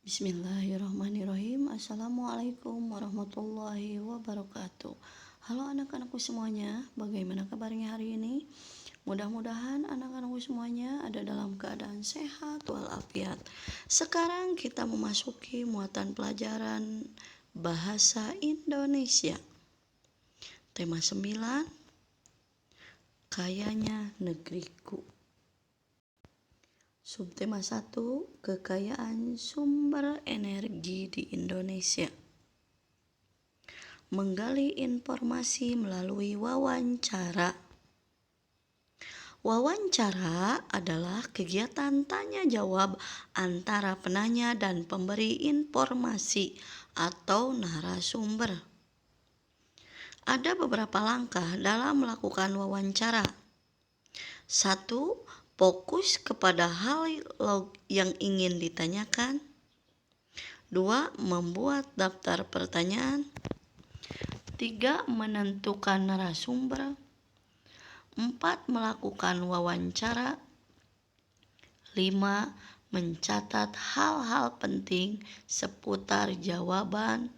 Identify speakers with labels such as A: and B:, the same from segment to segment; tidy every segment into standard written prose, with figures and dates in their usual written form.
A: Bismillahirrahmanirrahim. Assalamualaikum warahmatullahi wabarakatuh. Halo anak-anakku semuanya, bagaimana kabarnya hari ini? Mudah-mudahan anak-anakku semuanya ada dalam keadaan sehat walafiat. Sekarang kita memasuki muatan pelajaran bahasa Indonesia. Tema 9, kayanya negeriku. Subtema 1, kekayaan sumber energi di Indonesia. Menggali informasi melalui wawancara. Wawancara adalah kegiatan tanya jawab antara penanya dan pemberi informasi atau narasumber. Ada beberapa langkah dalam melakukan wawancara. 1. Fokus kepada hal yang ingin ditanyakan. 2. Membuat daftar pertanyaan. 3. Menentukan narasumber. 4. Melakukan wawancara. 5. Mencatat hal-hal penting seputar jawaban.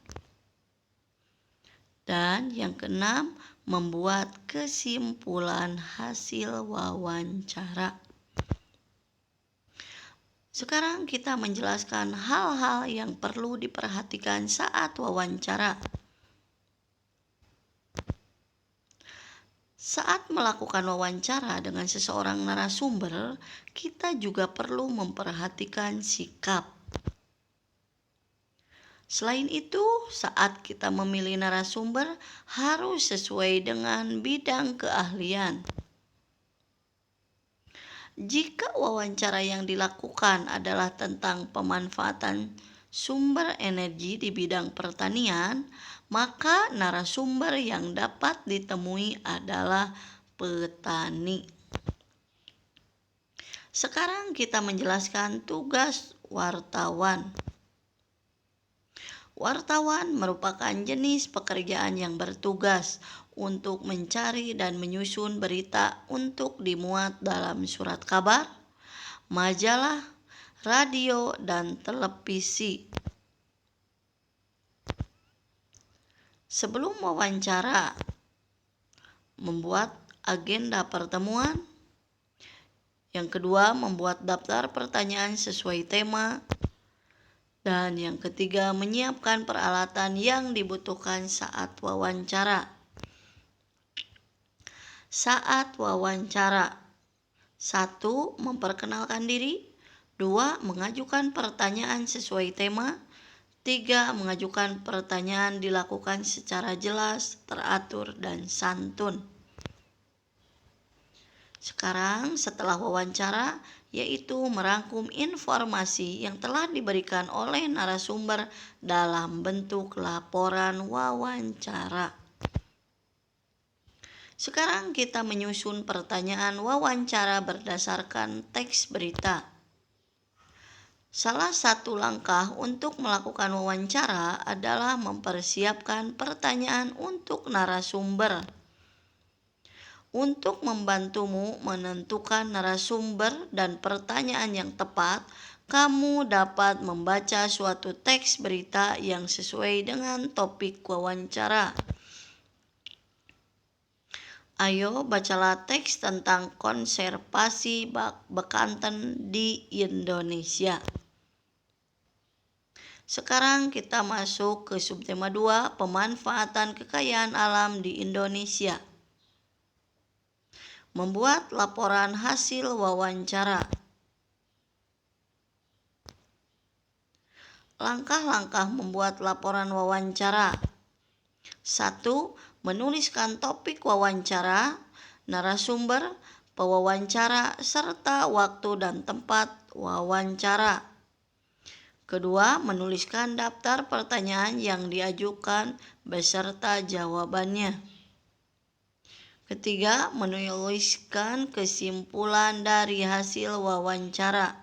A: Dan yang keenam, membuat kesimpulan hasil wawancara. Sekarang kita menjelaskan hal-hal yang perlu diperhatikan saat wawancara. Saat melakukan wawancara dengan seseorang narasumber, kita juga perlu memperhatikan sikap. Selain itu, saat kita memilih narasumber harus sesuai dengan bidang keahlian. Jika wawancara yang dilakukan adalah tentang pemanfaatan sumber energi di bidang pertanian, maka narasumber yang dapat ditemui adalah petani. Sekarang kita menjelaskan tugas wartawan. Wartawan merupakan jenis pekerjaan yang bertugas untuk mencari dan menyusun berita untuk dimuat dalam surat kabar, majalah, radio, dan televisi. Sebelum wawancara, membuat agenda pertemuan. Yang kedua, membuat daftar pertanyaan sesuai tema. Dan yang ketiga, menyiapkan peralatan yang dibutuhkan saat wawancara. Saat wawancara, 1. Memperkenalkan diri. 2. Mengajukan pertanyaan sesuai tema. 3. Mengajukan pertanyaan dilakukan secara jelas, teratur, dan santun. Sekarang setelah wawancara, yaitu merangkum informasi yang telah diberikan oleh narasumber dalam bentuk laporan wawancara. Sekarang kita menyusun pertanyaan wawancara berdasarkan teks berita. Salah satu langkah untuk melakukan wawancara adalah mempersiapkan pertanyaan untuk narasumber. Untuk membantumu menentukan narasumber dan pertanyaan yang tepat, kamu dapat membaca suatu teks berita yang sesuai dengan topik wawancara. Ayo bacalah teks tentang konservasi bekantan di Indonesia. Sekarang kita masuk ke subtema 2, pemanfaatan kekayaan alam di Indonesia. Membuat laporan hasil wawancara. Langkah-langkah membuat laporan wawancara. 1. Menuliskan topik wawancara, narasumber, pewawancara, serta waktu dan tempat wawancara. Kedua, menuliskan daftar pertanyaan yang diajukan beserta jawabannya. Ketiga, menuliskan kesimpulan dari hasil wawancara.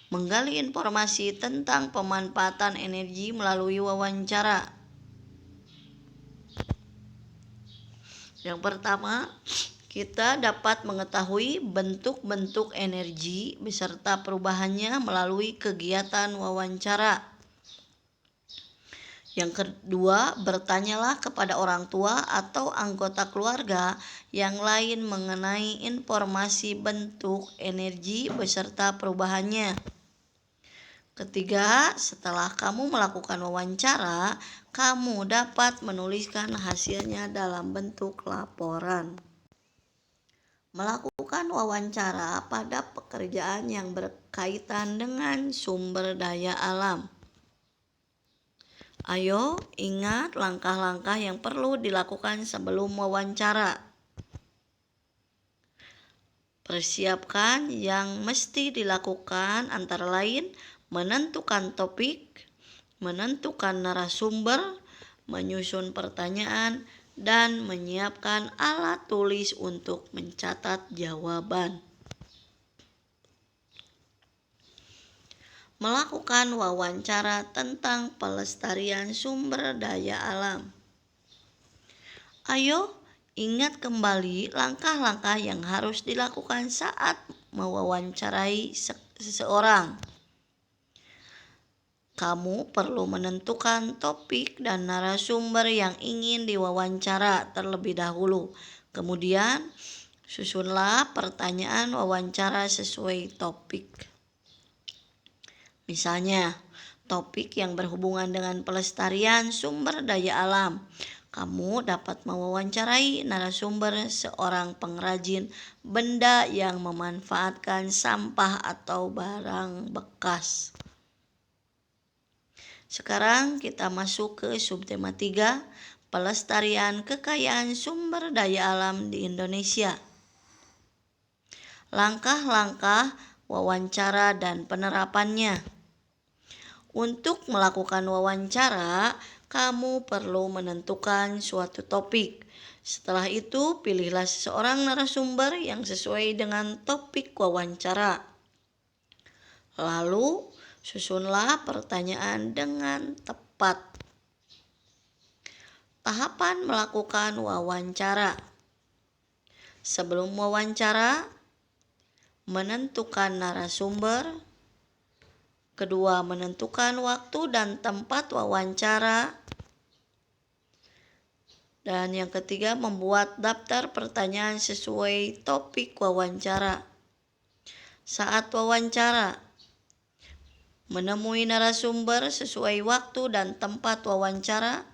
A: Menggali informasi tentang pemanfaatan energi melalui wawancara. Yang pertama, Kita dapat mengetahui bentuk-bentuk energi beserta perubahannya melalui kegiatan wawancara. Yang kedua, bertanyalah kepada orang tua atau anggota keluarga yang lain mengenai informasi bentuk energi beserta perubahannya. Ketiga, setelah kamu melakukan wawancara, kamu dapat menuliskan hasilnya dalam bentuk laporan. Melakukan wawancara pada pekerjaan yang berkaitan dengan sumber daya alam. Ayo ingat langkah-langkah yang perlu dilakukan sebelum wawancara. Persiapkan yang mesti dilakukan antara lain menentukan topik, menentukan narasumber, menyusun pertanyaan, dan menyiapkan alat tulis untuk mencatat jawaban. Melakukan wawancara tentang pelestarian sumber daya alam. Ayo ingat kembali langkah-langkah yang harus dilakukan saat mewawancarai seseorang. Kamu perlu menentukan topik dan narasumber yang ingin diwawancara terlebih dahulu. Kemudian, susunlah pertanyaan wawancara sesuai topik. Misalnya, topik yang berhubungan dengan pelestarian sumber daya alam. Kamu dapat mewawancarai narasumber seorang pengrajin benda yang memanfaatkan sampah atau barang bekas. Sekarang kita masuk ke subtema 3, pelestarian kekayaan sumber daya alam di Indonesia. Langkah-langkah wawancara dan penerapannya. Untuk melakukan wawancara, kamu perlu menentukan suatu topik. Setelah itu, pilihlah seseorang narasumber yang sesuai dengan topik wawancara. Lalu, susunlah pertanyaan dengan tepat. Tahapan melakukan wawancara. Sebelum wawancara, menentukan narasumber. Kedua, menentukan waktu dan tempat wawancara. Dan yang ketiga, membuat daftar pertanyaan sesuai topik wawancara. Saat wawancara, menemui narasumber sesuai waktu dan tempat wawancara.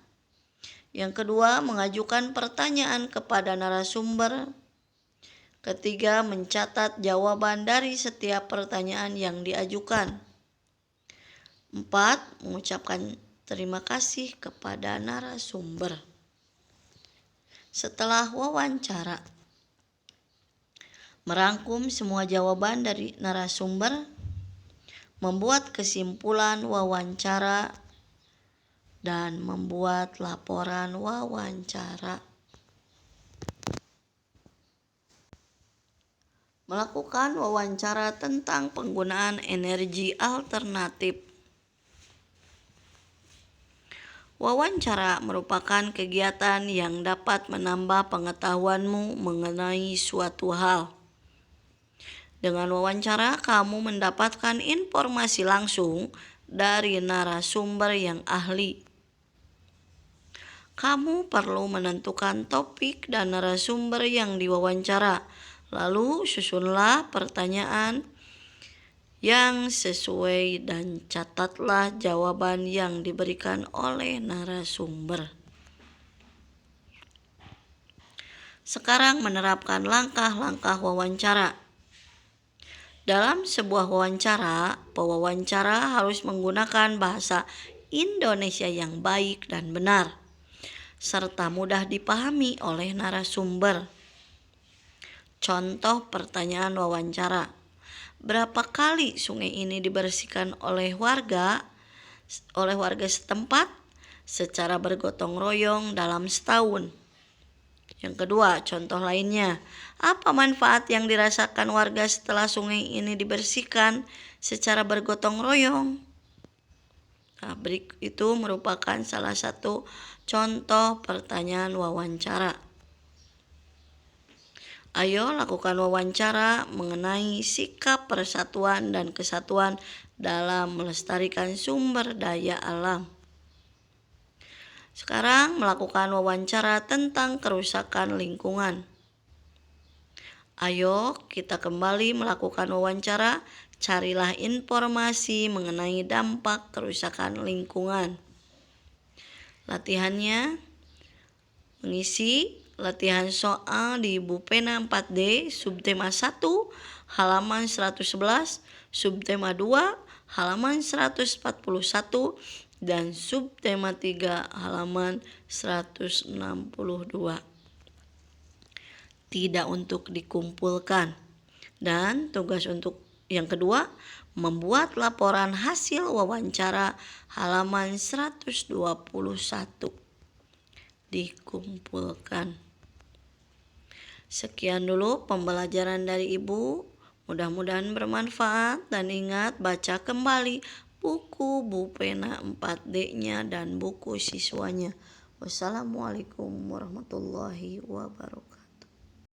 A: Yang kedua, mengajukan pertanyaan kepada narasumber. Ketiga, mencatat jawaban dari setiap pertanyaan yang diajukan. 4. Mengucapkan terima kasih kepada narasumber. Setelah wawancara, merangkum semua jawaban dari narasumber, membuat kesimpulan wawancara, dan membuat laporan wawancara. Melakukan wawancara tentang penggunaan energi alternatif. Wawancara merupakan kegiatan yang dapat menambah pengetahuanmu mengenai suatu hal. Dengan wawancara, kamu mendapatkan informasi langsung dari narasumber yang ahli. Kamu perlu menentukan topik dan narasumber yang diwawancara. Lalu susunlah pertanyaan yang sesuai dan catatlah jawaban yang diberikan oleh narasumber. Sekarang menerapkan langkah-langkah wawancara. Dalam sebuah wawancara, pewawancara harus menggunakan bahasa Indonesia yang baik dan benar, serta mudah dipahami oleh narasumber. Contoh pertanyaan wawancara. Berapa kali sungai ini dibersihkan oleh warga setempat secara bergotong royong dalam setahun? Yang kedua, contoh lainnya. Apa manfaat yang dirasakan warga setelah sungai ini dibersihkan secara bergotong royong? Nah, itu merupakan salah satu contoh pertanyaan wawancara. Ayo lakukan wawancara mengenai sikap persatuan dan kesatuan dalam melestarikan sumber daya alam. Sekarang melakukan wawancara tentang kerusakan lingkungan. Ayo kita kembali melakukan wawancara, carilah informasi mengenai dampak kerusakan lingkungan. Latihannya mengisi latihan soal di buku pena 4D subtema 1 halaman 111, subtema 2 halaman 141 dan subtema 3 halaman 162. Tidak untuk dikumpulkan. Dan tugas untuk yang kedua, membuat laporan hasil wawancara halaman 121. Dikumpulkan. Sekian dulu pembelajaran dari Ibu. Mudah-mudahan bermanfaat dan ingat baca kembali buku pena 4D-nya dan buku siswanya. Wassalamualaikum warahmatullahi wabarakatuh.